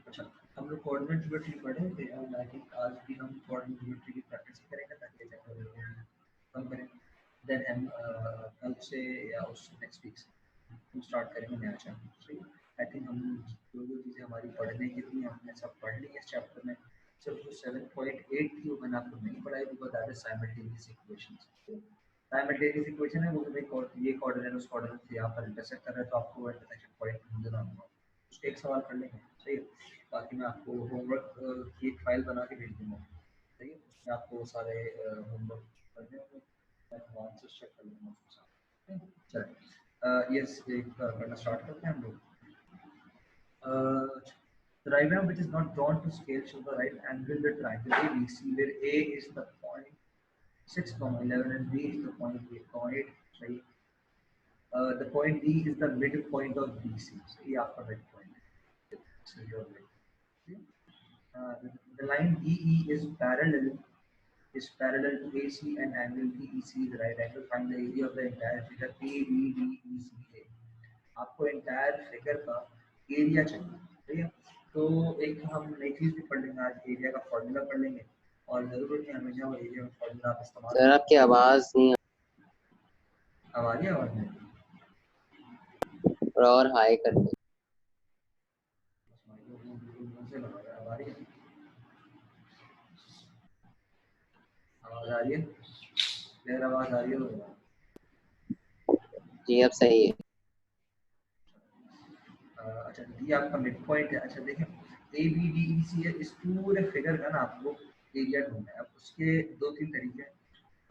अच्छा, हम लोग कोऑर्डिनेट ज्योमेट्री पढ़े थे और आई थिंक आज भी हम कोऑर्डिनेट ज्योमेट्री की प्रैक्टिस करेंगे ताकि ये चैप्टर कम करें। देन हम कल से या उस नेक्स्ट वीक से हम स्टार्ट करेंगे नया चैप्टर। सही, आई थिंक हम जो जो चीज़ें हमारी पढ़ने की थी हमने सब पढ़ ली इस चैप्टर में। सिर्फ जो 7.8 थी वो मैंने आपको नहीं पढ़ाई because that is simultaneous equations. Simultaneous equation है वो ये कोऑर्डिनेट उस कोऑर्डिनेट से यहाँ पर इंटरसेक्ट कर रहा है तो आपको वो इंटरसेक्शन पॉइंट ढूंढना होगा। उसके एक सवाल कर लेंगे। सही है, बाकी मैं आपको होमवर्क की एक फाइल बना के भेज दूँगा। सही है, उसमें आपको सारे होमवर्क करने होंगे, मैं आंसर चेक कर लूँगा उसके साथ। चलिए यस करना स्टार्ट करते हैं हम लोग। The diagram which is not drawn to scale shows the right angle the triangle ABC where A is the point 6, 11 and B is the point 8, right? The point D is the midpoint of BC. So ये आपका midpoint है. So your midpoint. The line DE is parallel to AC and angle DEC is right angle. Find the area of the entire figure ABDECA. आपको entire figure का area चाहिए, ठीक है? तो एक हम नई चीज भी पढ़ लेंगे आज, एरिया का फॉर्मूला पढ़ लेंगे और जरूरत नहीं हमेशा वो एरिया का फॉर्मूला आप इस्तेमाल। सर आपकी आवाज नहीं आ रही है, आवाज नहीं और हाई कर दो। आवाज आ रही है, क्लियर आवाज आ रही है? जी अब सही है। अच्छा, डी आपका मिड पॉइंट है। अच्छा देखिए, ए बी डी ई सी है, इस पूरे फिगर का ना आपको एरिया ढूंढना है। अब उसके दो तीन तरीके हैं,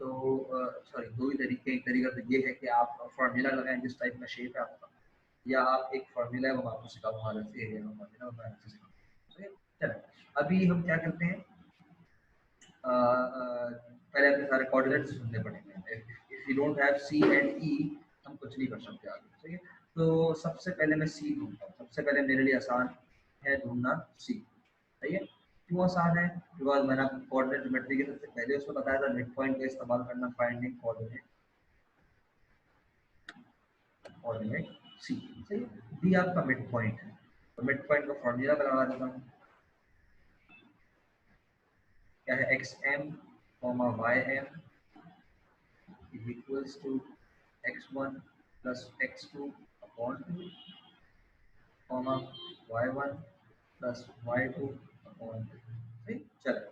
तो सॉरी दो ही तरीके। एक तरीका तो ये है कि आप फॉर्मूला लगाएं जिस टाइप का शेप है आपका, या आप एक फॉर्मूला है वो आपको सिखाऊं हालत से एरिया में फॉर्मूला मैं आपको सिखाऊं। चलो अभी हम क्या करते हैं, पहले अपने सारे कोऑर्डिनेट्स ढूंढने पड़ेंगे। If you don't have C and E हम कुछ नहीं कर सकते आगे। ठीक है, तो सबसे पहले मैं सी ढूंढता हूँ। सबसे पहले मेरे लिए आसान है ढूंढना सी। सही है, क्यों आसान है? बिकॉज मैंने आपको कोऑर्डिनेट ज्योमेट्री के सबसे पहले उसमें बताया था मिड पॉइंट का इस्तेमाल करना फाइंडिंग कोऑर्डिनेट सी। सही है, डी आपका मिड पॉइंट है तो मिड पॉइंट का फॉर्मूला लगा देता हूँ। क्या है? X m y m is equals to x1 plus x2 upon 2, comma y1 plus y2 upon 2। ठीक, चलो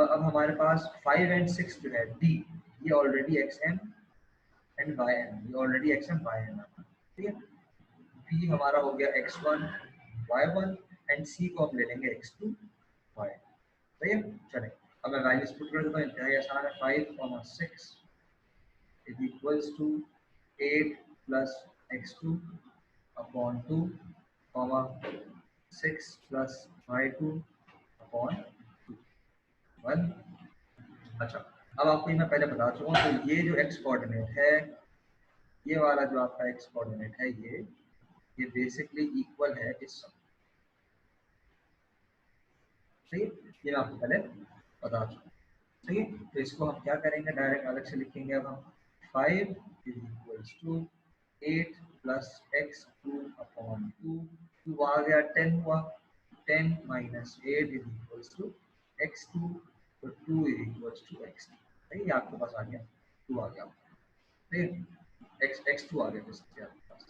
अब हमारे पास 5 and 6 जो है d, ये ऑलरेडी xm and yn, ये ऑलरेडी xm yn है। ठीक है, b हमारा हो गया x1 y1 एंड सी को हम ले लेंगे x2 y। सही है, चले अब मैं वैल्यूज पुट कर देता हूँ, इंतहाई आसान है। 5,6 is equals to 8 plus x2 upon 2 comma 6 plus y2 upon 1। अच्छा, अब आपको ये मैं पहले बता चुका हूँ, तो ये जो x कोऑर्डिनेट है, ये वाला जो आपका x कोऑर्डिनेट है, ये बेसिकली इक्वल है इस सब। सही है, ये मैं आपको पहले बता चुका हूँ। सही है, तो इसको हम क्या करेंगे, डायरेक्ट अलग से लिखेंगे। अब हम 5 is equals to 8 plus x2 upon 2, 2 आ गया 10 हुआ, 10 minus 8 is equals to x2, तो 2 इज इक्वल्स टू x2। सही है, आपके पास आ गया 2 आ गया। ठीक है, x2 आ गया, आपके पास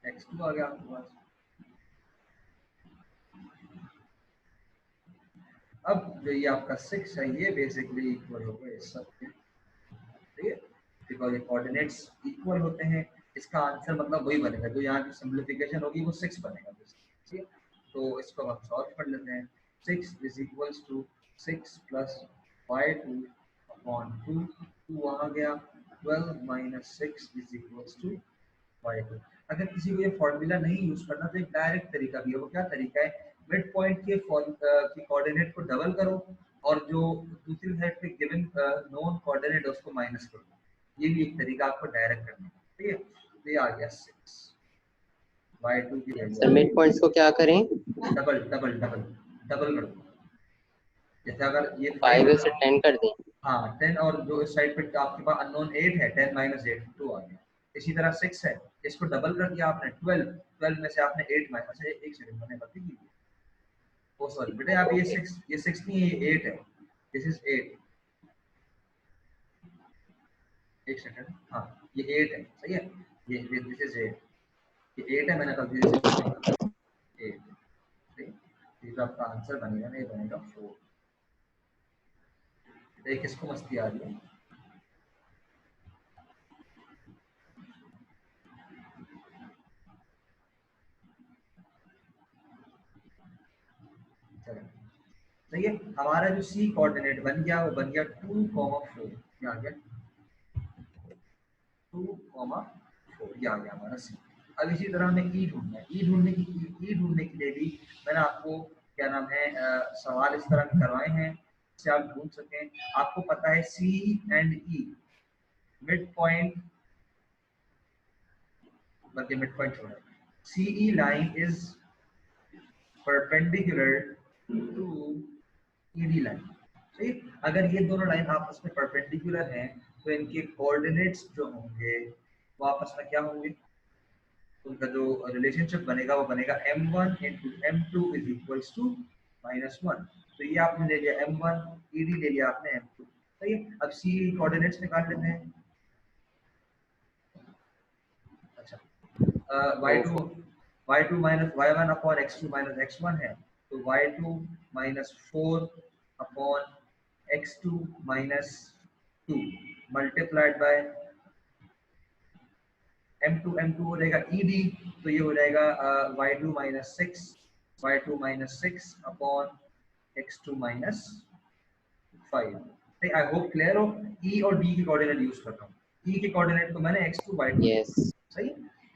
x2 आ गया आपके पास। अब जो ये आपका 6 है, ये बेसिकली इक्वल हो गया इस सब के। ठीक है, बिकॉज ये कोऑर्डिनेट्स इक्वल होते हैं, इसका आंसर मतलब वही बनेगा, जो यहाँ की सिंप्लीफिकेशन होगी वो 6 बनेगा। ठीक है, तो इसको हम सॉल्व कर लेते हैं। 6 is equals to 6 plus y2 upon 2, 2 आ गया, 12 minus 6 is equals to y2। अगर किसी को ये फॉर्मूला नहीं यूज करना तो एक डायरेक्ट तरीका भी है। वो क्या तरीका है, मिड पॉइंट के कोऑर्डिनेट को डबल करो और जो दूसरी साइड पे गिवन नोन कोऑर्डिनेट है उसको माइनस करो। ये भी एक तरीका आपको डायरेक्ट करने का। ठीक है, तो ये आ गया 6, y2 की सर वैल्यू मिड पॉइंट्स को क्या करें? डबल डबल डबल डबल कर दो। जैसे अगर ये 5 5 से 10 कर दें। हाँ 10, और जो इस साइड पे आपके पास अननोन 8 है, 10 माइनस 8 2 आ गया। इसी तरह 6 है, इसको डबल कर दिया आपने 12, 12 में से आपने 8 माइनस, अच्छा एक सेकंड मैंने गलती की, ओ सॉरी बेटा, आप ये 6 नहीं, ये 8 है, दिस इज 8। एक सेकंड, हाँ ये 8 है, सही है, ये दिस इज 8, ये 8 है, मैंने गलती से 6 लिखा, 8। ठीक, ये तो आपका आंसर बनेगा, नहीं बनेगा 4। एक किसको मस्ती आ रही है? चलो, सही है, हमारा जो सी कोऑर्डिनेट बन गया वो बन गया 2,4, ये आ गया 2,4, ये आ गया हमारा सी। अब इसी तरह हमें ई ढूंढना है। ई ढूंढने के लिए भी मैंने आपको क्या नाम है सवाल इस तरह के करवाए हैं जिससे आप ढूंढ सकें। आपको पता है C and E mid point, बल्कि मिड पॉइंट छोड़ा, C E line is perpendicular to ED line. ठीक, अगर ये दोनों लाइन आपस में परपेंडिकुलर हैं तो इनके कोऑर्डिनेट्स जो होंगे वो आपस में क्या होंगे, उनका जो रिलेशनशिप बनेगा वो बनेगा m1 into m2 is equals to -1। तो ये आपने ले लिया m1, ed ले लिया आपने m2। सही है, अब c कोऑर्डिनेट्स निकाल लेते हैं। अच्छा, y2 minus y1 upon x2 minus x1 है, तो y2 minus 4 upon x2 minus 2 multiplied by m2 हो जाएगा ed, तो ये हो जाएगा y2 minus 6 upon x2 minus 5। I hope clear हो। e और d के कोऑर्डिनेट यूज कर रहा हूँ, e के कोऑर्डिनेट तो मैंने x2 y2, यस सही,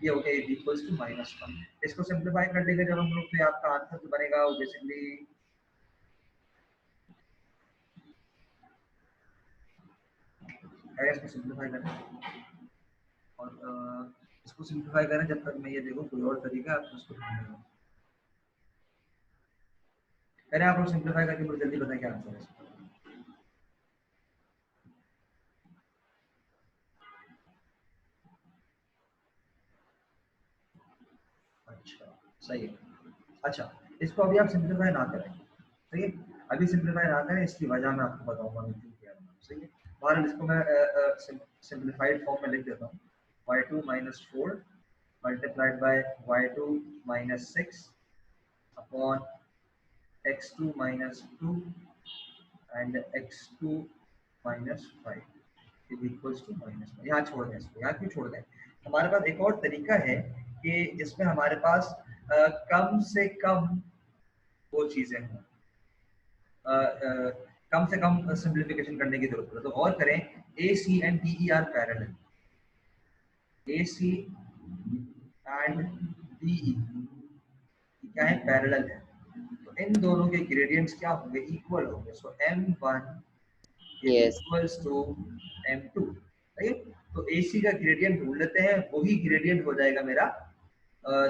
ये हो गया इक्वल्स टू -1। इसको सिंपलीफाई कर देंगे जब हम लोग, तो आपका आंसर जो बनेगा वो बेसिकली है, इसको सिंपलीफाई करें और इसको सिंपलीफाई करें जब तक मैं ये देखो कोई और तरीका है आपको इसको ढूंढने का। करें आप लोग सिंपलीफाई करके मुझे जल्दी बताएं क्या आंसर है इसका। अच्छा, सही है। अच्छा, इसको अभी आप सिंपलीफाई ना करें, सही है, अभी सिंपलीफाई ना करें, इसकी वजह मैं आपको बताऊंगा मैं क्यों कह रहा हूँ। सही है, बहरहाल इसको मैं सिंपलीफाइड फॉर्म में लिख देता हूँ। y2 minus 4 multiplied by y2 minus 6 upon x2 minus 2 and x2 minus 5 is equals to -1। यहाँ छोड़ दें इसको, यहाँ क्यों छोड़ दें, हमारे पास एक और तरीका है कि जिसमें हमारे पास कम से कम वो चीजें हों, कम से कम सिंप्लीफिकेशन करने की जरूरत है। तो और करें, A C and D E are parallel, A C and D E क्या है, पैरेलल है। तो इन दोनों के ग्रेडियंट्स क्या होंगे, इक्वल होंगे। So m1 is yes, equals to m2, right. तो AC का ग्रेडियंट ढूंढ लेते हैं, वही ग्रेडियंट हो जाएगा मेरा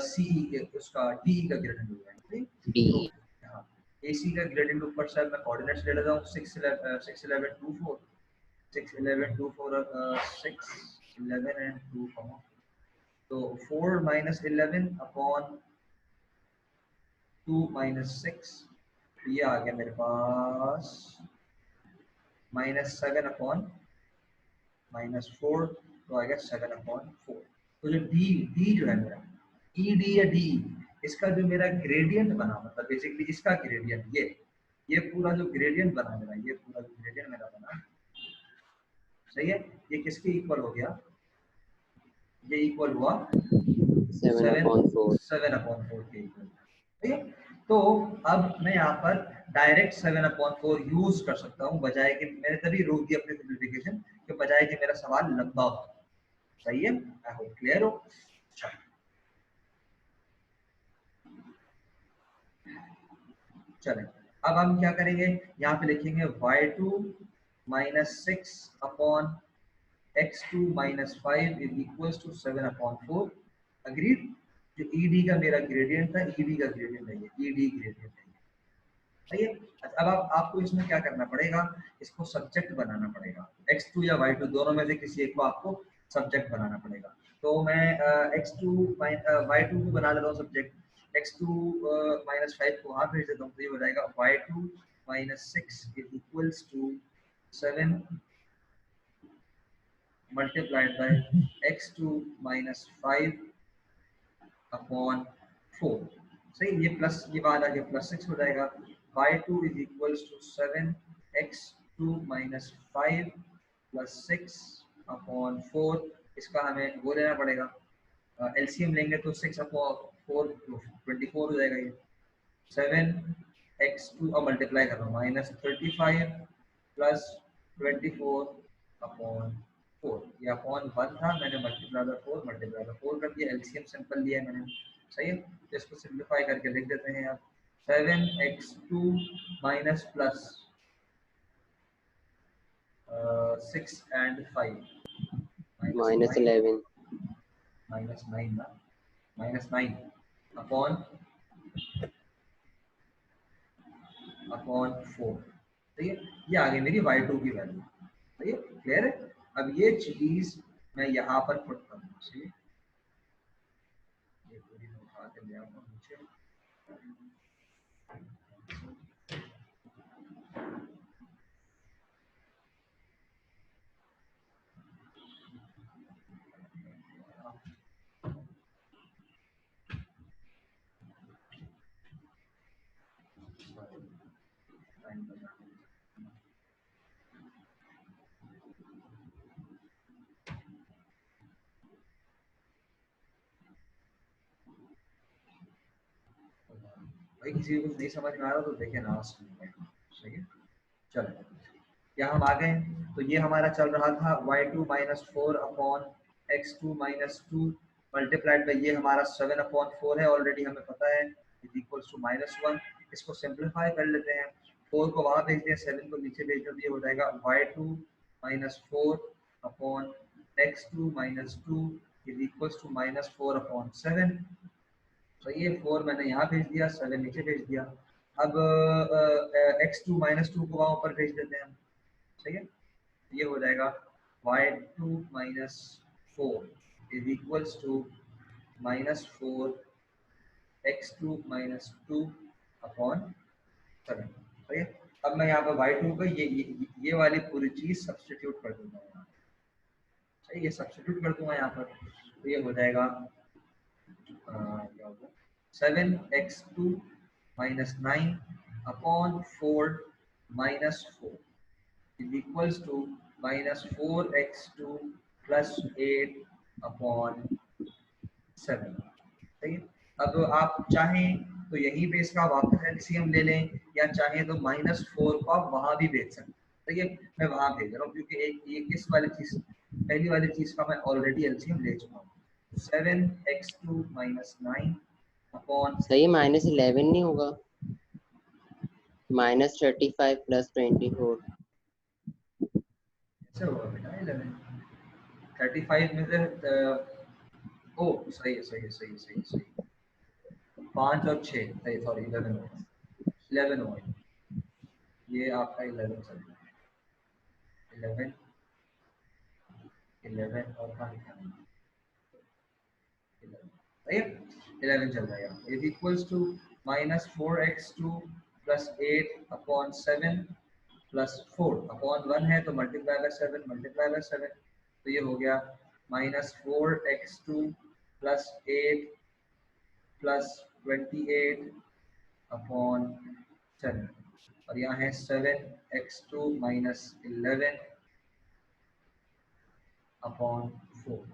CE उसका DE का ग्रेडियंट हो जाएगा, ठीक। तो D, हाँ, AC का ग्रेडियंट ऊपर से मैं कोऑर्डिनेट्स ले लेता हूँ, 6 11 2 4 6 11 2 4 6 11 एंड 2 4। तो 4 minus 11 upon 2 minus 6, ये आ गया मेरे पास -7 अपॉन -4, तो आ गया 7/4। तो जो डी जो है मेरा ई डी या डी, इसका जो मेरा ग्रेडियंट बना, मतलब बेसिकली इसका ग्रेडियंट, ये पूरा जो ग्रेडियंट बना मेरा, ये पूरा जो ग्रेडियंट मेरा बना, सही है। ये किसके इक्वल हो गया, ये इक्वल हुआ 7/4. 7/4 के इक्वल, ठीक है। तो अब मैं यहाँ पर डायरेक्ट 7/4 यूज कर सकता हूँ, बजाय कि मैंने तभी रोक दिया अपनी सिंप्लीफिकेशन, कि बजाय कि मेरा सवाल लंबा हो। सही है, आई होप क्लियर हो। चलें, अब हम क्या करेंगे, यहाँ पे लिखेंगे y2 -6 upon x2 -5 is equals to 7/4। Agreed. जो ed का मेरा ग्रेडियंट था, ed का ग्रेडियंट है ये, ed ग्रेडियंट है ये, सही है। अच्छा, अब आपको इसमें क्या करना पड़ेगा, इसको सब्जेक्ट बनाना पड़ेगा, x2 या y2 दोनों में से किसी एक को आपको सब्जेक्ट बनाना पड़ेगा। तो मैं x2 y2 को बना लेता हूँ सब्जेक्ट, x2 -5 को वहाँ भेज देता हूँ, तो ये हो जाएगा y2 -6 is equals to 7 multiplied by x2 -5 upon 4। सही, ये प्लस, ये बाद आ गया +6 हो जाएगा। y2 is equals to 7x2 -5 +6 upon 4। इसका हमें वो लेना पड़ेगा, एलसीएम लेंगे तो 6 अपॉन 4 24 हो जाएगा। ये 7x2 अब मल्टीप्लाई कर रहा हूँ, -35 +24 अपॉन 4। ये अपॉन 1 था, मैंने मल्टीप्लाई बाय 4 कर दिया, एलसीएम सिंपल लिया है मैंने, सही है। तो इसको सिंप्लीफाई करके लिख देते हैं आप, 7x2 माइनस प्लस 6 एंड 5 -11. -9 ना, -9 अपॉन 4, ठीक है। ये आ गई मेरी y2 की वैल्यू, सही है, क्लियर है। अब ये चीज मैं यहाँ पर पुट करूँगा, सही है। ये पूरी मैं उठा के ले आऊँगा नीचे, भाई किसी को कुछ नहीं समझ में आ रहा तो देखे ना, सही है। चलो, यहाँ हम आ गए। तो ये हमारा चल रहा था y2 -4 upon x2 -2 multiplied by, ये हमारा 7/4 है, ऑलरेडी हमें पता है, इज इक्वल्स टू -1। इसको सिंप्लीफाई कर लेते हैं, 4 को वहाँ भेज दिया, 7 को नीचे भेज दिया, ये हो जाएगा y2 -4 upon x2 -2 is equals to -4/7। तो ये 4 मैंने यहाँ भेज दिया, 7 नीचे भेज दिया। अब x2 -2 को वहाँ ऊपर भेज देते हैं, सही है। ये हो जाएगा y2 -4 is equals to -4 x2 -2 upon 7, सही है। अब मैं यहाँ पर y2 का ये वाली पूरी चीज सब्स्टिट्यूट कर दूंगा यहाँ, सही, ये सब्स्टिट्यूट कर दूंगा यहाँ पर, तो ये हो जाएगा 7x2 -9 upon 4 -4 is equals to -4x2 + 8 upon 7, सही है। अब आप चाहें तो यहीं पे इसका वापस एलसीएम ले लें, या चाहें तो -4 को आप वहां भी भेज सकते हैं। तो ये मैं वहां भेज रहा हूँ क्योंकि एक ये इस वाली चीज, पहली वाली चीज का मैं ऑलरेडी एलसीएम ले चुका हूँ। 7x2 - 9 अपॉन सही -11 नहीं होगा? -35 + 24। ऐसे होगा बेटा 11 35 में से ओ सही है सही है सही है सही है सही। 5 और 6 सही, सॉरी 11 होगा, 11 होगा। ये आपका 11 चल रहा है, 11 11 और कहाँ लिखा है? 11 चल रहा है। Is equals to -4x2 + 8 upon 7 + 4 upon 1 है तो मल्टीप्लाई बाय 7 मल्टीप्लाई बाय 7, तो ये हो गया -4x2 + 8 + 28 अपॉन 7, और यहाँ है 7x2 - 11 अपॉन 4।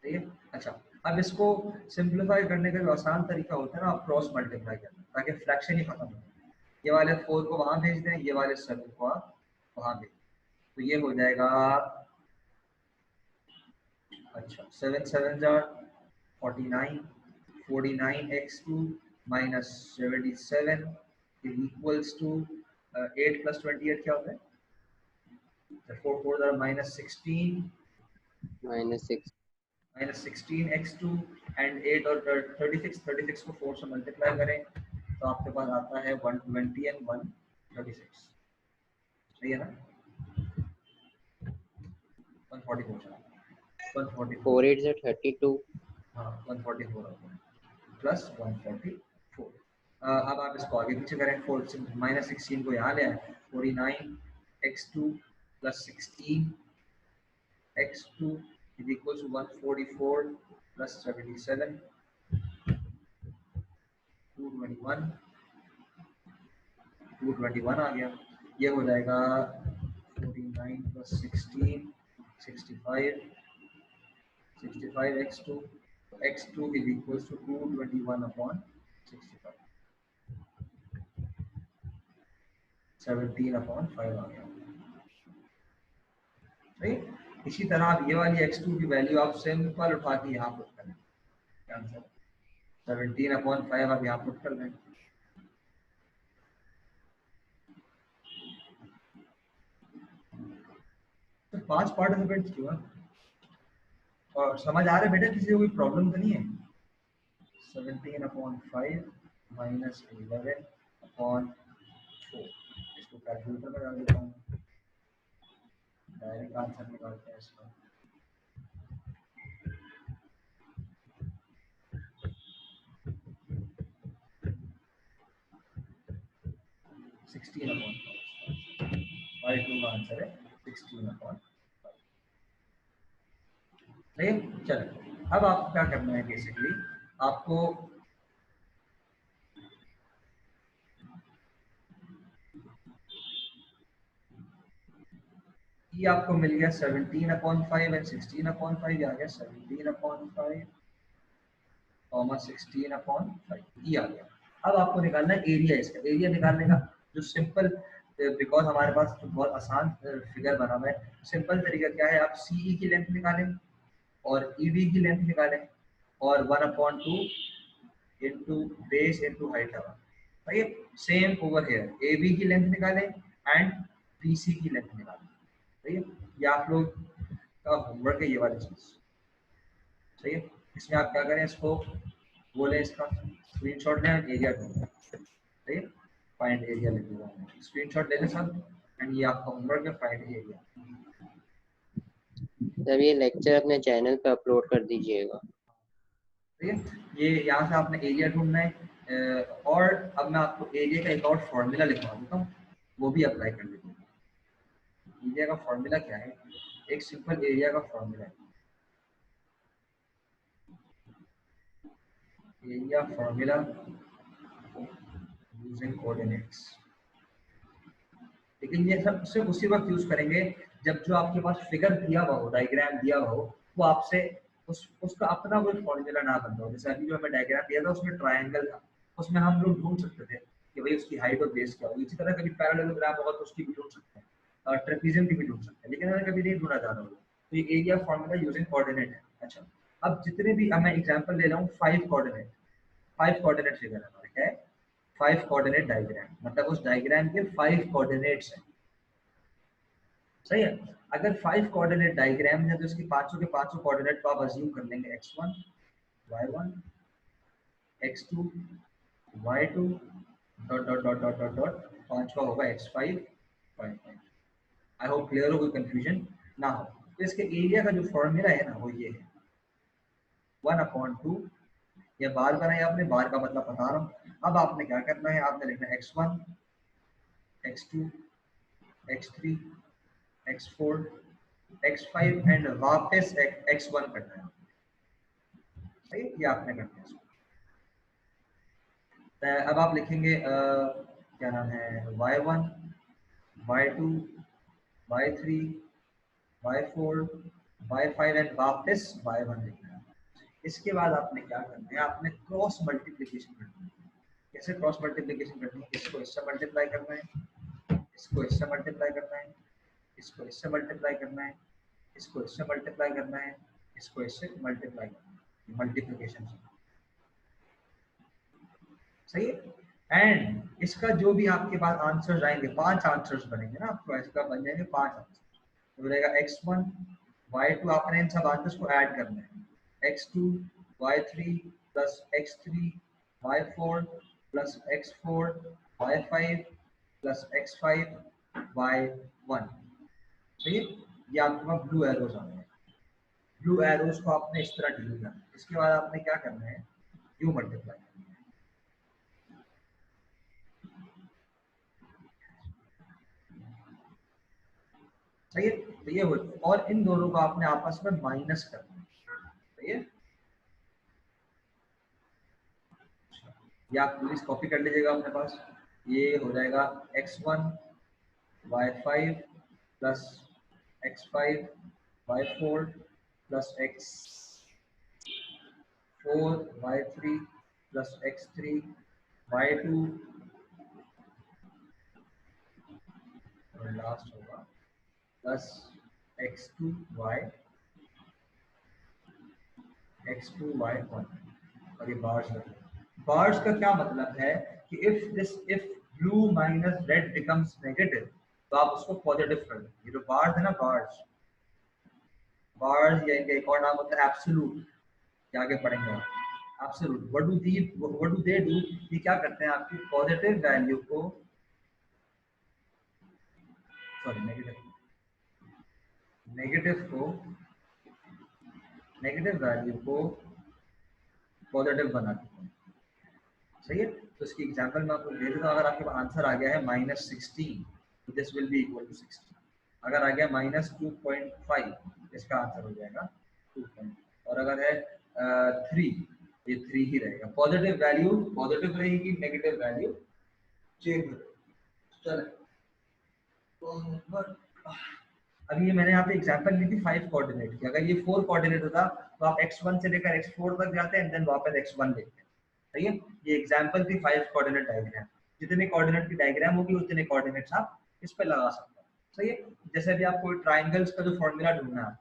ठीक है। अच्छा, अब इसको सिंप्लीफाई करने का जो आसान तरीका होता है ना, आप क्रॉस मल्टीप्लाई करना, ताकि फ्रैक्शन ही खत्म हो। ये वाले 4 को वहां भेज दें, ये वाले 7 को आप वहां भेज दें, तो ये हो जाएगा, अच्छा 7 7 jar 49, 49x2 - 77 is equals to 8 + 28 क्या होता है? 4 4 जार -16, -6। -16x2 एंड 8 और 36 को 4 से मल्टीप्लाई करें तो आपके पास आता है 120 एंड 136, सही है ना? 144 चला, 144, 4 8 से 32। हाँ 144 आता है प्लस 144। अब आप इसको आगे पीछे करें, 4 से -16 को यहाँ ले आए, 49x2 + 16x2 is equal to 144 + 77 221, 221 आ गया। ये हो जाएगा 49 + 16 65, 65x2, x2 is equal to 221 upon 65, 17/5 आ गया। सही। इसी तरह आप ये वाली x2 की वैल्यू आप सिंपल उठा के यहाँ पुट कर लें, आंसर 17/5 आप यहाँ पुट कर लें। तो 5 पार्टिसिपेंट्स क्यों है, और समझ आ रहा है बेटा, किसी को कोई प्रॉब्लम तो नहीं है? 17/5 - 11/4, इसको कैलकुलेटर में डाल देता हूँ, डायरेक्ट आंसर निकालते हैं इसका। 16/5 का आंसर है 16/5। नहीं चलो, अब आपको क्या करना है, बेसिकली आपको ये आपको मिल गया 17/5 एंड 16/5, आ गया 17/5 कॉमा 16/5, ये आ गया। अब आपको निकालना है एरिया, इसका एरिया निकालने का जो सिंपल, बिकॉज हमारे पास तो बहुत आसान फिगर बना हुआ है, सिंपल तरीका क्या है, आप सीई की लेंथ निकालें और ईडी की लेंथ निकालें और 1/2 इनटू बेस इनटू हाइट लगा, सही है। Same over here A B की लेंथ निकालें एंड बी सी की लेंथ निकालें, सही है। ये आप लोग का होमवर्क है, ये वाली चीज, सही है। इसमें आप क्या करें, इसको बोले, इसका स्क्रीनशॉट लें, एरिया ढूंढें, सही है। फाइंड एरिया लिख दूंगा, स्क्रीनशॉट ले लें सब, एंड ये आपका होमवर्क है, फाइंड एरिया। तब ये लेक्चर अपने चैनल पे अपलोड कर दीजिएगा। ठीक है, ये यहाँ से आपने एरिया ढूंढना है। और अब मैं आपको एरिया का एक और फॉर्मूला लिखवा देता हूँ, वो भी अप्लाई कर देता हूँ। एरिया का फॉर्मूला क्या है, एक सिंपल एरिया का फॉर्मूला है, एरिया फॉर्मूला यूजिंग कोऑर्डिनेट्स। लेकिन ये सब सिर्फ उसी वक्त यूज करेंगे जब जो आपके पास फिगर दिया हुआ हो, डायग्राम दिया हुआ हो, वो आपसे उसका अपना कोई फॉर्मूला ना बनता हो। जैसे अभी जो हमें डायग्राम दिया था उसमें ट्रायंगल था, उसमें हम लोग ढूंढ सकते थे कि भाई उसकी हाइट और बेस क्या होगी। इसी तरह कभी पैरेललोग्राम होगा तो उसकी भी ढूंढ सकते हैं और ट्रेपीजियम की भी ढूंढ सकते हैं, लेकिन अगर कभी नहीं ढूंढा जा रहा होगा तो ये एरिया फॉर्मूला यूजिंग कोऑर्डिनेट है। अच्छा, अब जितने भी अब मैं एग्जांपल ले रहा हूँ 5 कोऑर्डिनेट फिगर है हमारे, क्या है 5 कोऑर्डिनेट डायग्राम, मतलब उस डायग्राम के 5 कोऑर्डिनेट्स हैं। सही है। अगर 5 कोऑर्डिनेट डायग्राम है तो इसके पांचों के पांचों कोऑर्डिनेट को आप अज्यूम कर लेंगे x1 y1 x2 y2 dot dot dot dot dot dot, पांचवा होगा x5 y5। I hope clear हो, कोई कंफ्यूजन ना हो। तो इसके एरिया का जो फॉर्मूला है ना वो ये है 1/2। ये बार बनाई आपने, बार का मतलब बता रहा हूँ। अब आपने क्या करना है, आपने लिखना है x1 x2 x3 x4 x5 and वापस x1 करना है। सही, ये आपने करना है। तो अब आप लिखेंगे क्या नाम है y1 y2 y3 y4 y5 and वापस y1 लिखना है। इसके बाद आपने क्या करना है, आपने क्रॉस मल्टीप्लिकेशन करनी है। कैसे क्रॉस मल्टीप्लिकेशन करनी है, इसको इससे मल्टीप्लाई करना है, इसको इससे मल्टीप्लाई करना है, इसको इससे मल्टीप्लाई करना है, इसको इससे मल्टीप्लाई करना है, इसको इससे मल्टीप्लाई करना है, मल्टीप्लिकेशन से। सही है। एंड इसका जो भी आपके पास आंसर्स आएंगे, 5 आंसर्स बनेंगे ना आपको, ऐसे का बन जाएंगे 5 आंसर। तो रहेगा x1 y2, आपने इन सब आंसर्स को ऐड करना है, x2 y3 plus x3 y4 plus x4 y5 plus x5 y1। सही है। ये आपके पास ब्लू एरोज आ रहे हैं। ब्लू एरोज को आपने इस तरह डील करना है। इसके बाद आपने क्या करना है, यू मल्टीप्लाई करना है। सही है। तो ये हो, और इन दोनों को आपने आपस में माइनस करना है। सही है। या आप प्लीज कॉपी कर लीजिएगा अपने पास। ये हो जाएगा x1 y5 plus x5 y4 plus x4 y3 plus x3 y2 और लास्ट होगा प्लस x2 y1 और ये बार्स लगे। बार्स का क्या मतलब है कि if blue minus red becomes negative तो आप उसको पॉजिटिव कर दें। ये जो बार्स है ना, बार्स या इनका एक और नाम होता है एब्सोल्यूट, क्या आगे पढ़ेंगे आप। Absolute what do they do, ये क्या करते हैं, आपकी पॉजिटिव वैल्यू को, सॉरी नेगेटिव वैल्यू को पॉजिटिव बनाते हैं। सही है। तो इसकी एग्जांपल मैं आपको दे देता हूँ। अगर आपके पास आंसर आ गया है -16 तो this will be equal to 16। अगर आ गया -2.5 इसका आंसर हो जाएगा 2. और अगर है 3, ये 3 ही रहेगा। पॉजिटिव वैल्यू पॉजिटिव रहेगी, नेगेटिव वैल्यू चेंज हो। चलो, अभी ये मैंने यहाँ पे एग्जांपल ली थी 5 कोऑर्डिनेट की। अगर ये 4 कोऑर्डिनेट होता तो आप x1 से लेकर x4 तक जाते हैं, देन वापस x1 देखते हैं। सही है। ये एग्जांपल थी 5 कोऑर्डिनेट डायग्राम। जितने कोऑर्डिनेट की डायग्राम होगी उतने कोऑर्डिनेट्स आप इस पे लगा सकते हैं। सही है। जैसे अभी आपको ट्रायंगल्स का जो फॉर्मूला ढूंढना है,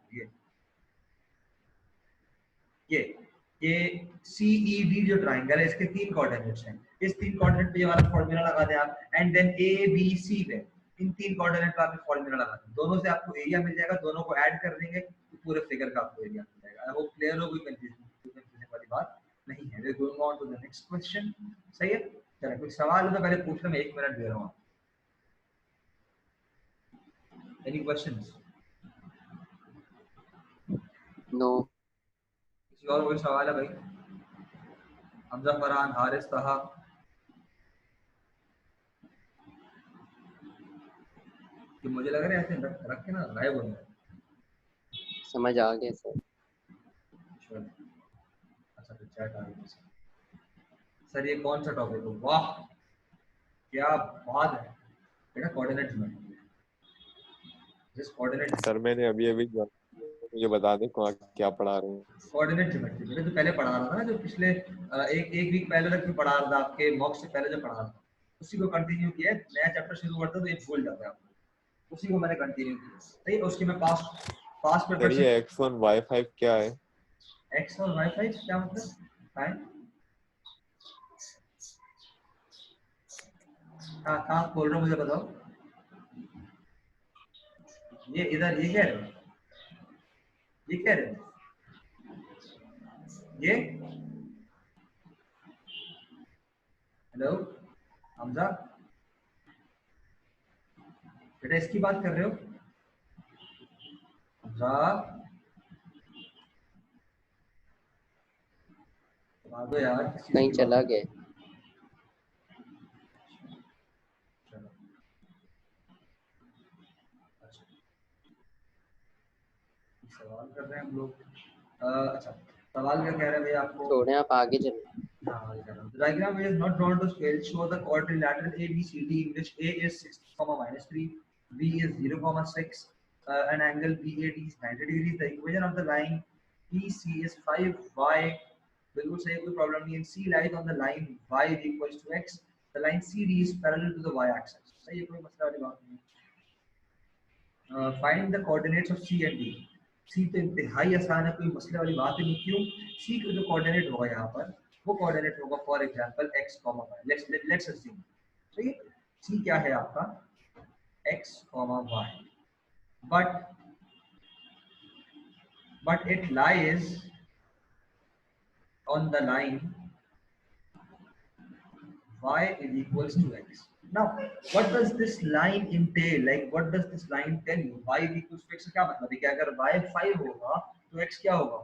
ये ये CED जो ट्रायंगल है इसके 3 कोऑर्डिनेट्स हैं। इस 3 कोऑर्डिनेट पे ये वाला फॉर्मूला लगा दें आप, एंड देन ABC पे इन 3 कोऑर्डिनेट पे आप फॉर्मूला लगा दें। दोनों से आपको एरिया मिल जाएगा, दोनों को ऐड कर देंगे तो पूरे फिगर का आपको एरिया मिल जाएगा। आई होप क्लियर हो, कोई कंफ्यूजन वाली बात नहीं है। We are going on to the next question. सही है। चलिए, कोई सवाल हो तो पहले पूछ लो, मैं 1 मिनट दे रहा हूँ। Any questions? नो। किसी और कोई सवाल है भाई? हमजा, फरहान, हारिस, तहा? कि मुझे लग रहा है ऐसे रख के ना गायब हो गया। समझ आ गया सर। अच्छा, तो चैट आ गई। सर ये कौन सा टॉपिक है? वाह क्या बात है बेटा। कोऑर्डिनेट्स में जिस कोऑर्डिनेट सर मैंने अभी अभी ये बता दे क्या पढ़ा रहे हैं। कोऑर्डिनेट ज्योमेट्री मैंने तो पहले पढ़ा रहा था ना, जो पिछले एक वीक पहले तक भी पढ़ा रहा था, आपके मॉक से पहले जो पढ़ा रहा था उसी को कंटिन्यू किया है। नया चैप्टर शुरू करता तो ये भूल जाता है आपको, उसी को मैंने कंटिन्यू किया। सही, उसके मैं पास पेपर सर से ये x1 y5 क्या है? x और y5 क्या मतलब है? कहाँ बोल रहे हो मुझे बताओ। ये इधर ये कह रहे हो, ये कह रहे हो, ये हेलो हमजा बेटा, इसकी बात कर रहे हो हमजा? बता दो यार, किस चीज कहीं की चला बात। गया। चलो अच्छा, सवाल कर रहे हैं हम लोग। अच्छा, सवाल क्या कह रहे हैं भैया आपको? छोड़े, आप आगे चलो। The diagram is not drawn to scale. Show the quadrilateral ABCD in which A is 60, -3, B is 0, 6, and angle BAD is 90 degrees. The equation of the line EC is 5y. बिल्कुल सही, कोई प्रॉब्लम नहीं है। C lies on the line y equals to x. The line CD is parallel to the y-axis. सही है, कोई मसला वाली बात नहीं है। Find the coordinates of C and D. C तो इंतहाई आसान है, कोई मसले वाली बात ही नहीं। क्यों? C का जो कोऑर्डिनेट होगा यहाँ पर, वो कोऑर्डिनेट होगा for example x, y। Let's assume, सही है, C क्या है आपका x, y, but it lies on the line y is equals to x. Now what does this line entail? Like what does this line tell you? Y is equals to x क्या मतलब है कि अगर y 5 होगा तो x क्या होगा?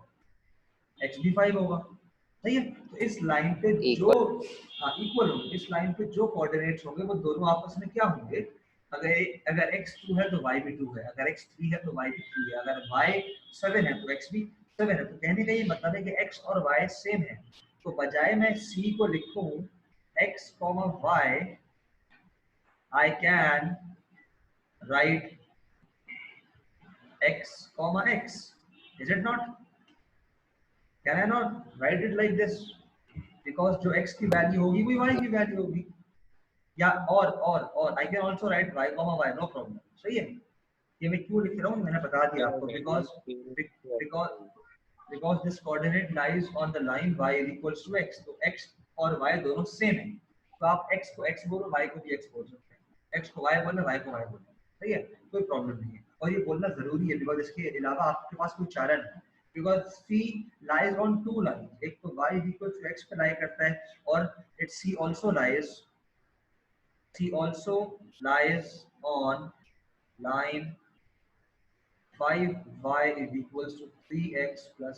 x भी 5 होगा। सही है, तो इस लाइन पे जो इक्वल होंगे, इस लाइन पे जो कोऑर्डिनेट्स होंगे वो दोनों आपस में क्या होंगे? अगर x 2 है तो y भी 2 है, अगर x 3 है तो y भी 3 है, अगर y 7 है तो x भी 7 है। तो कहने का ये मतलब है कि x और y सेम है। तो बजाय मैं c को लिखूं x, y, I can write x, x. Is it not? Can I not write it like this? Because जो x की वैल्यू होगी वही y की वैल्यू होगी। या और I can also write y, y, no problem. सही है। ये मैं क्यों लिख रहा हूँ मैंने बता दिया आपको, because this coordinate lies on the line y is equals to x. तो x और y दोनों सेम है, तो आप x को x बोलो, y को भी x बोल सकते हैं, x को y बोलो, y को y बोलो। सही है, कोई प्रॉब्लम नहीं है। और ये बोलना जरूरी है बिकॉज इसके अलावा आपके पास कोई चारा नहीं है। Because C lies on two lines, एक तो y is equals to x पे लाई करता है, और it C also lies on line 5y is equals to 3x plus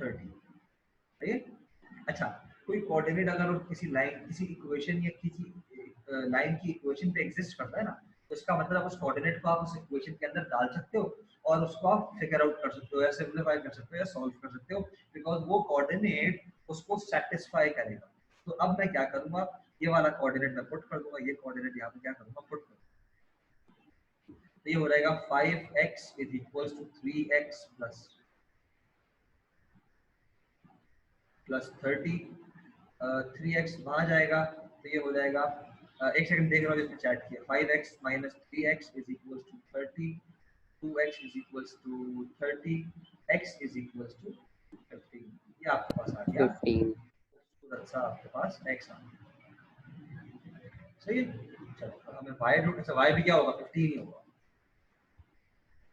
30। ठीक है। अच्छा, कोई कोऑर्डिनेट अगर किसी लाइन, किसी इक्वेशन या किसी लाइन की इक्वेशन पे एग्जिस्ट करता है ना, तो इसका मतलब उस कोऑर्डिनेट को आप उस इक्वेशन के अंदर डाल सकते हो और उसको आप फिगर आउट कर सकते हो या सिंपलीफाई कर सकते हो या सॉल्व कर सकते हो, बिकॉज वो कोऑर्डिनेट उसको सेटिस्फाई करेगा। तो अब मैं क्या करूंगा, ये वाला कोऑर्डिनेट मैं पुट कर दूंगा, ये कोऑर्डिनेट यहाँ पे क्या करूंगा, पुट कर दूंगा। तो ये हो जाएगा 5x is equals to 3x plus 30। 3x वहाँ जाएगा तो ये हो जाएगा, एक सेकंड देख रहा हूँ जिसने चैट किया। 5x minus 3x is equals to 30, 2x is equals to 30, x is equals to 15। ये आपके पास आ गया 15। अच्छा, आपके पास x आ गया। सही है, चलो हमें y ढूंढना है। y भी क्या होगा, 15 ही होगा।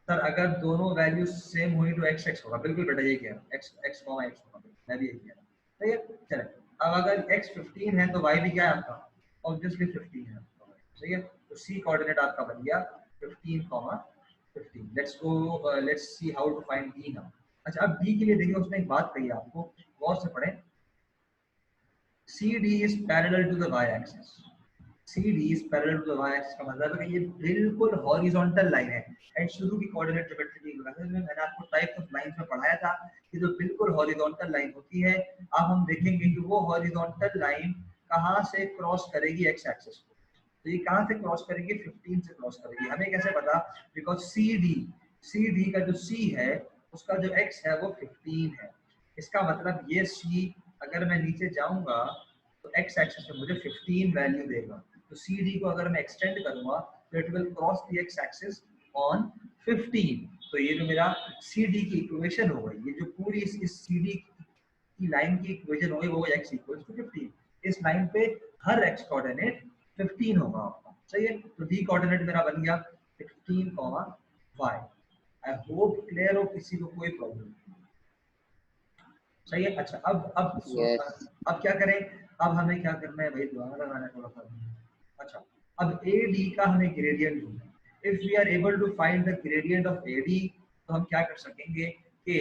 सर अगर दोनों वैल्यू सेम हुई तो x x होगा। बिल्कुल बेटा, यही कह रहा हूँ, x x होगा, मैं भी यही कह रहा हूँ। सही है, चले। अब अगर x 15 है तो y भी क्या है आपका, ऑब्वियसली 15 है। सही है, तो c कोऑर्डिनेट आपका बन गया 15, 15। Let's see how to find d now. अच्छा, अब d के लिए देखिए, उसने एक बात कही आपको, गौर से पढ़ें। CD is parallel to the y-axis। CD is parallel to the y-axis का मतलब है कि ये बिल्कुल हॉरिजॉन्टल लाइन है। एंड शुरू की कोऑर्डिनेट ज्योमेट्री की क्लासेस में मैंने आपको टाइप्स ऑफ लाइंस में पढ़ाया था कि जो बिल्कुल हॉरिजॉन्टल लाइन होती है, अब हम देखेंगे कि वो हॉरिजॉन्टल लाइन कहाँ से क्रॉस करेगी एक्स एक्सिस को। तो ये कहाँ से क्रॉस करेगी, 15 से क्रॉस करेगी। हमें कैसे पता, बिकॉज CD का जो C है उसका जो x है वो 15 है। इसका मतलब ये c अगर मैं नीचे जाऊंगा तो x एक्सिस पे मुझे 15 वैल्यू देगा। तो cd को अगर मैं एक्सटेंड करूंगा तो it will cross the x axis on 15। तो ये जो मेरा cd की इक्वेशन हो गई, ये जो पूरी इस cd की लाइन की इक्वेशन होगी वो x इक्वल्स टू 15। इस लाइन पे हर x कोऑर्डिनेट 15 होगा आपका, सही है। तो d कोऑर्डिनेट मेरा बन गया 16, y। आई होप क्लियर हो, किसी को कोई प्रॉब्लम नहीं, सही है। अच्छा यस अब क्या करें, अब हमें क्या करना है भाई, दोबारा लगाना है थोड़ा सा। अच्छा, अब AD का हमें ग्रेडियंट ढूंढना है। If we are able to find the gradient of AD तो हम क्या कर सकेंगे कि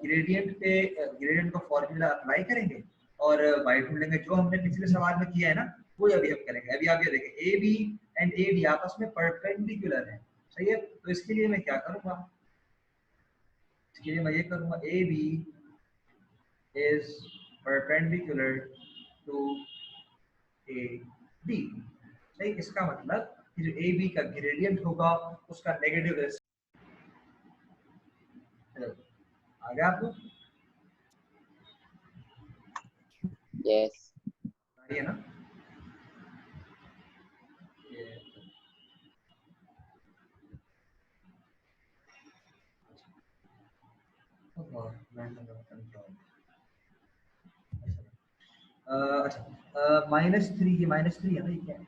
ग्रेडियंट का फॉर्मूला अप्लाई करेंगे और y ढूंढेंगे, जो हमने पिछले सवाल में किया है ना वो अभी हम करेंगे। अभी आप ये देखें AB एंड AD आपस में परपेंडिकुलर है, सही है। तो इसके लिए मैं क्या करूंगा, इसके लिए मैं ये करूंगा AB is perpendicular to AD, सही। इसका मतलब कि जो AB का ग्रेडियंट होगा उसका नेगेटिव आ गया आपको, यस है ना। अच्छा, -3, ये -3 है ना, ये क्या है,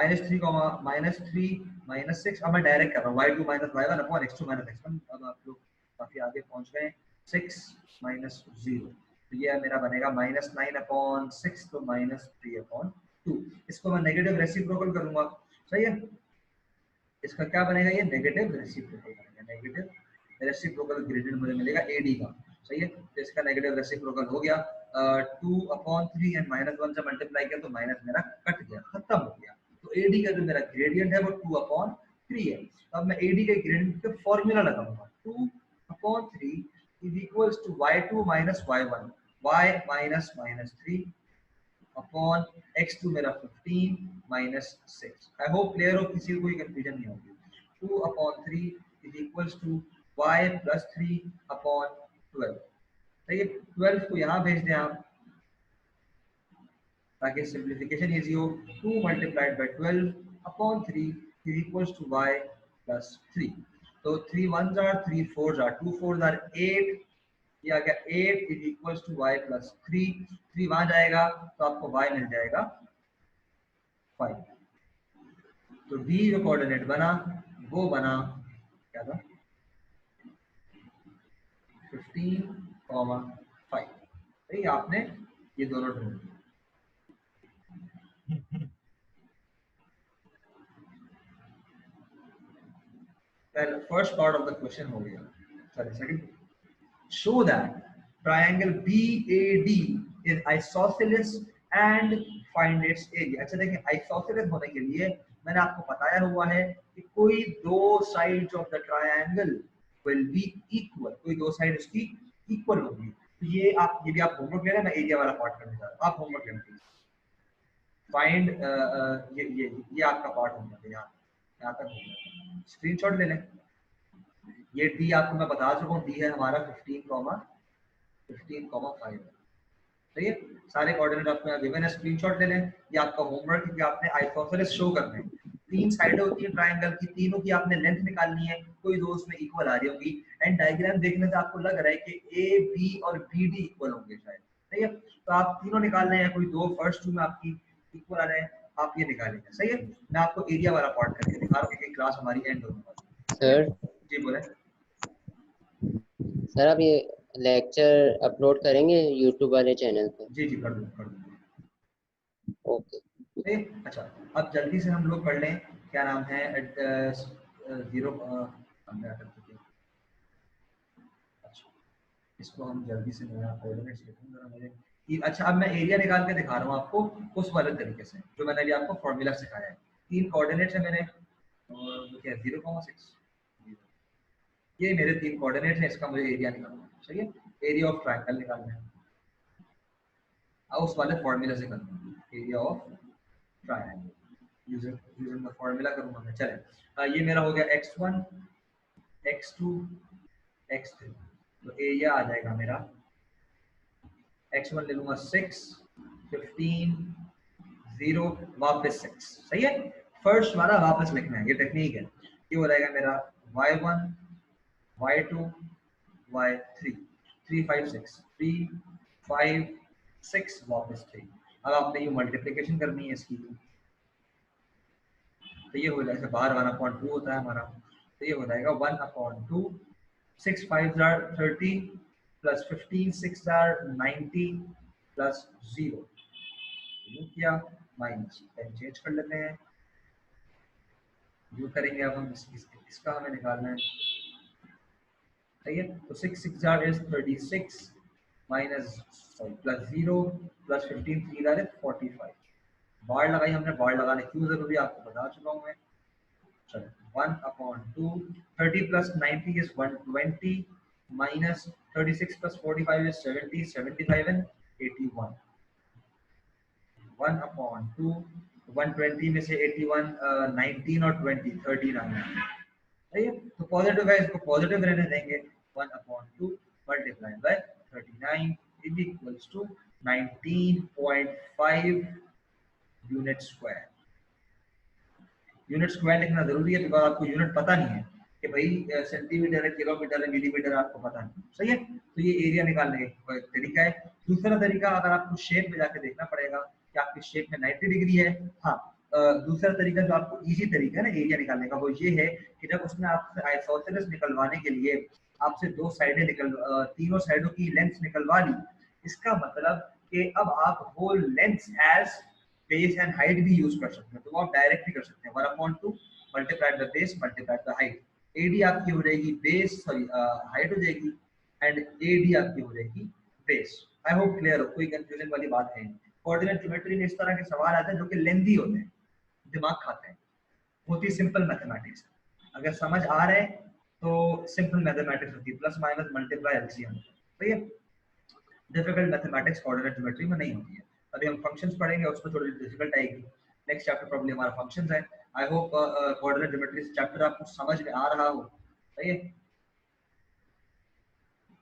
-3, -6। अब मैं डायरेक्ट कर रहा हूँ y2 - y1 upon x2 - x1। अब आप लोग काफी आगे पहुंच गए। 6 - 0 तो ये मेरा बनेगा -9/6 तो -3/2। इसको मैं नेगेटिव रेसिप्रोकल करूंगा, सही है। इसका क्या बनेगा, ये नेगेटिव रेसिप्रोकल बनेगा, नेगेटिव रेसिप्रोकल ग्रेडियंट मुझे मिलेगा AD का, सही है। तो इसका नेगेटिव रेसिप्रोकल हो गया 2/3 एंड -1 से मल्टीप्लाई किया तो माइनस मेरा कट गया, खत्म हो गया। तो AD का जो मेरा ग्रेडियंट है वो 2/3 है। अब मैं AD के ग्रेडियंट का फॉर्मूला लगाऊंगा, 2/3 is equals to y2 - y1, y -3 upon x2 मेरा 15 - 6। आई होप क्लियर हो, किसी को कोई कंफ्यूजन नहीं होगी। 2/3 is equals to y + 3 upon 12, सही है। 12 को यहाँ भेज दें आप ताकि सिंप्लीफिकेशन इजी हो। 2 × 12 upon 3 is equals to y + 3। तो 3 1s are 3 4s are 2 4s are 8, ये आ गया 8 इज इक्वल्स टू y + 3। 3 वहां जाएगा तो आपको y मिल जाएगा 5। तो D जो कोऑर्डिनेट बना वो बना क्या था, 15,5। सही, आपने ये दोनों ढूंढ लिए। पहले first part of the question हो गया, sorry second. Show that triangle BAD is isosceles and find its area। अच्छा देखें, आइसोसेलेस होने के लिए मैंने आपको बताया हुआ है कि कोई दो sides of the triangle will be equal, कोई दो साइड उसकी इक्वल होगी। तो ये भी आप होमवर्क ले लें, मैं एरिया वाला पार्ट करने जा रहा हूँ, आप होमवर्क ले लें। फाइंड ये आपका पार्ट होगा, यहाँ तक होगा, स्क्रीनशॉट ले लें। ये डी आपको मैं बता चुका हूँ, डी है हमारा 15,5 है, सही है। सारे कोऑर्डिनेट आपको यहाँ गिवन है, स्क्रीनशॉट ले लें। ये आपका होमवर्क है कि आपने आइसोसेलेस शो करना है। 3 साइडें होती है ट्रायंगल की, तीनों की आपने लेंथ निकालनी है, कोई दो उसमें इक्वल आ रही होगी। एंड डायग्राम देखने से आपको लग रहा है कि ए बी और बी डी इक्वल होंगे शायद, सही है। तो आप तीनों निकालने हैं, कोई दो फर्स्ट टू में आपकी इक्वल आ रहे हैं, आप ये निकालेंगे, सही है। मैं आपको एरिया वाला पार्ट करके दिखा रहा हूँ कि क्लास हमारी एंड होने वाली है। सर। जी बोले सर आप ये लेक्चर अपलोड करेंगे यूट्यूब वाले चैनल पे? जी कर दूँ। ओके। अच्छा, अब जल्दी से हम लोग पढ़ लें, क्या नाम है, जीरो। अच्छा, इसको हम जल्दी से कोऑर्डिनेट्स लिखूंगा मुझे कि अच्छा, अब मैं एरिया निकाल के दिखा रहा हूँ आपको उस वाले तरीके से जो मैंने अभी आपको फॉर्मूला सिखाया है। 3 कोऑर्डिनेट्स है मेरे, और क्या 0,6, ये मेरे 3 कोऑर्डिनेट्स हैं। इसका मुझे एरिया निकालना है, सही है। एरिया ऑफ ट्रायंगल निकालना है, अब उस वाले फॉर्मूला से करना है, area of triangle. Using the formula करूंगा मैं। चले ये मेरा हो गया x1 x2 x3, तो एरिया आ जाएगा मेरा x1 ले लूंगा 6 15 0 वापस 6, सही है। फर्स्ट वाला वापस लिखना है, ये टेक्निक है। ये हो जाएगा मेरा y1 y2 y3 3 5 6 3 5 6 वापस 3। अब आपने ये मल्टीप्लिकेशन करनी है इसकी, तो ये हो जाएगा बाहर 1/2 होता है हमारा, तो ये हो जाएगा 1/2 6 5 are 30 प्लस 15 6 are 90 प्लस 0 किया माइनस, पेन चेंज कर लेते हैं, जो करेंगे अब हम इसका हमें निकालना है, सही है। तो 6 6 are is 36 minus plus 0 plus 15 3 are is 45। बार लगाई हमने, बार लगाने क्यों जरूरी है आपको बता चुका हूँ मैं। चलो 1/2 30 plus 90 is 120 minus 36 plus 45 is 70 75 and 81। 1/2 120 में से 81 19 और 20 39, सही है। तो पॉजिटिव है, इसको पॉजिटिव रहने देंगे। 1/2 multiply by 39 is equals to 19.5 unit square. Unit square लिखना जरूरी है बिकॉज आपको यूनिट पता नहीं है कि भाई सेंटीमीटर है, किलोमीटर है, मिलीमीटर, आपको पता नहीं, सही है। तो ये एरिया निकालने का तरीका है। दूसरा तरीका, अगर आपको शेप में जाके देखना पड़ेगा कि आपकी शेप में 90 डिग्री है, हाँ दूसरा तरीका जो आपको इजी तरीका है ना एरिया निकालने का, वो ये है कि जब उसने आपसे आइसोसेलेस निकलवाने के लिए आपसे दो साइडें तीनों साइडों की लेंथ निकलवा ली, इसका मतलब कि अब आप whole length as base and height भी यूज कर सकते हैं। तो वो आप डायरेक्ट भी कर सकते हैं, 1/2 multiplied by base multiplied by height. AD आपकी हो जाएगी बेस, सॉरी हाइट हो जाएगी, एंड एडी आपकी हो जाएगी बेस। आई होप क्लियर हो, कोई कंफ्यूजन वाली बात है। कोऑर्डिनेट ज्योमेट्री में इस तरह के सवाल आते हैं जो कि लेंथी होते हैं, दिमाग खाते हैं। बहुत ही सिंपल मैथमेटिक्स, अगर समझ आ रहे हैं तो सिंपल मैथमेटिक्स होती है, प्लस माइनस मल्टीप्लाई एलसीएम, सही है। डिफिकल्ट मैथमेटिक्स कोऑर्डिनेट ज्योमेट्री में नहीं होती है। अभी हम फंक्शंस पढ़ेंगे, उसमें थोड़ी डिफिकल्ट आएगी। नेक्स्ट चैप्टर प्रॉब्लम हमारा फंक्शंस है। I hope coordinate geometry chapter आपको समझ में आ रहा हो, सही है।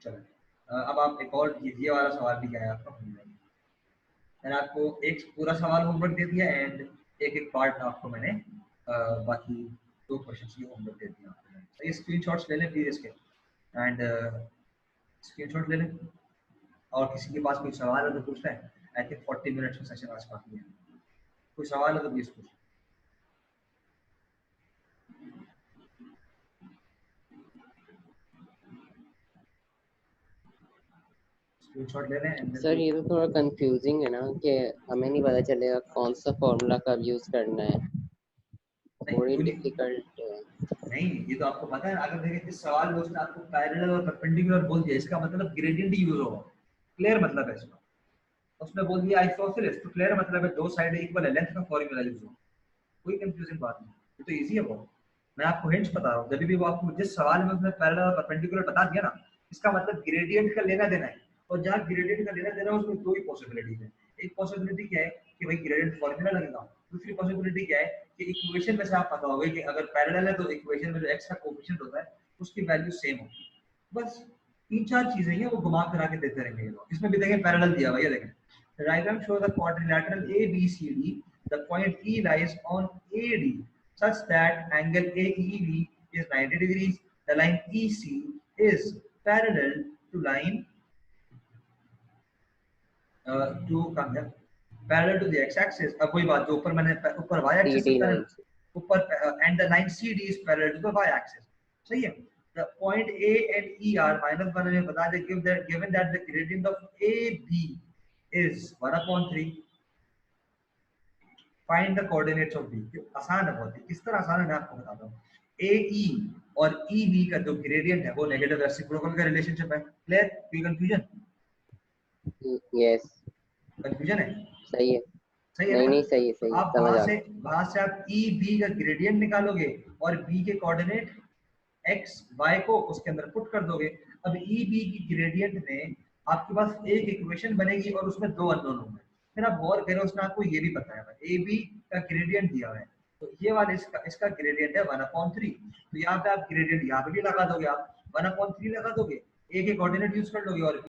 चलो अब आप एक और ये वाला सवाल भी क्या है आपका, मैंने आपको एक पूरा सवाल होमवर्क दे दिया एंड एक एक पार्ट आपको मैंने बाकी दो क्वेश्चंस की होमवर्क दे दिया आपको। तो ये स्क्रीनशॉट्स ले लें प्लीज इसके, एंड स्क्रीनशॉट ले लें। और किसी के पास कोई सवाल है तो पूछता है। आई थिंक 40 मिनट्स में सेशन आज काफी है। कोई सवाल है तो प्लीज पूछ। स्क्रीनशॉट ले लें। सर ये तो थोड़ा कंफ्यूजिंग है ना कि हमें नहीं पता चलेगा कौन सा फॉर्मूला कब यूज करना है, थोड़ी डिफिकल्ट है। नहीं, ये तो आपको पता है। अगर देखिए इस सवाल में उसने आपको पैरेलल और परपेंडिकुलर बोल दिया, इसका मतलब ग्रेडियंट ही यूज होगा, क्लियर मतलब है इसका। उसने बोल दिया आइसोसेलेस, तो क्लियर मतलब है दो साइड इक्वल है, लेंथ का फॉर्मूला यूज होगा। कोई कंफ्यूजिंग बात नहीं, ये तो इजी है बहुत। मैं आपको हिंट्स बता रहा हूँ, जब भी वो आपको जिस सवाल में उसने पैरेलल और परपेंडिकुलर बता दिया ना, इसका मतलब ग्रेडियंट का लेना देना है। और जहाँ ग्रेडियंट का लेना देना है उसमें दो ही पॉसिबिलिटी है। एक पॉसिबिलिटी क्या है कि भाई ग्रेडियंट फॉर्मूला लगेगा, दूसरी पॉसिबिलिटी क्या है कि इक्वेशन में से आप पता होगा कि अगर पैरेलल है तो इक्वेशन में जो एक्स का कोएफिशिएंट होता है उसकी वैल्यू सेम होगी। बस तीन चार चीजें हैं, वो घुमा फिरा के देते रहेंगे ये लोग। इसमें भी देखें पैरेलल दिया हुआ है, ये देखें diagram shows a quadrilateral ABCD. The point E lies on AD such that angle AEB is 90 degrees. The line EC is parallel to line parallel to the x-axis. अब वही बात जो ऊपर मैंने ऊपर y-axis ऊपर and the line CD is parallel to the y-axis. सही है। The point A and E are -1 हमें बता दे given that the gradient of AB is 1/3. Find the coordinates of B. आसान है बहुत ही। किस तरह आसान है मैं आपको बताता हूँ। AE और EB का जो ग्रेडियंट है वो नेगेटिव रेसिप्रोकल का रिलेशनशिप है। क्लियर? कोई कंफ्यूजन? यस, कंफ्यूजन है? सही है। सही है नहीं ना? नहीं सही है, सही आप वहां से आप EB का ग्रेडियंट निकालोगे और B के कोऑर्डिनेट x y को उसके अंदर पुट कर दोगे। अब EB की ग्रेडियंट में आपके पास एक इक्वेशन बनेगी और उसमें दो अननोन होंगे। फिर आप गौर करें, उसने आपको ये भी बताया है AB का ग्रेडियंट दिया हुआ है, तो ये वाले इसका ग्रेडियंट है 1/3। तो यहाँ पे आप ग्रेडियंट यहाँ पे भी लगा दोगे, आप 1/3 लगा दोगे, एक ही कोऑर्डिनेट यूज कर लोगे और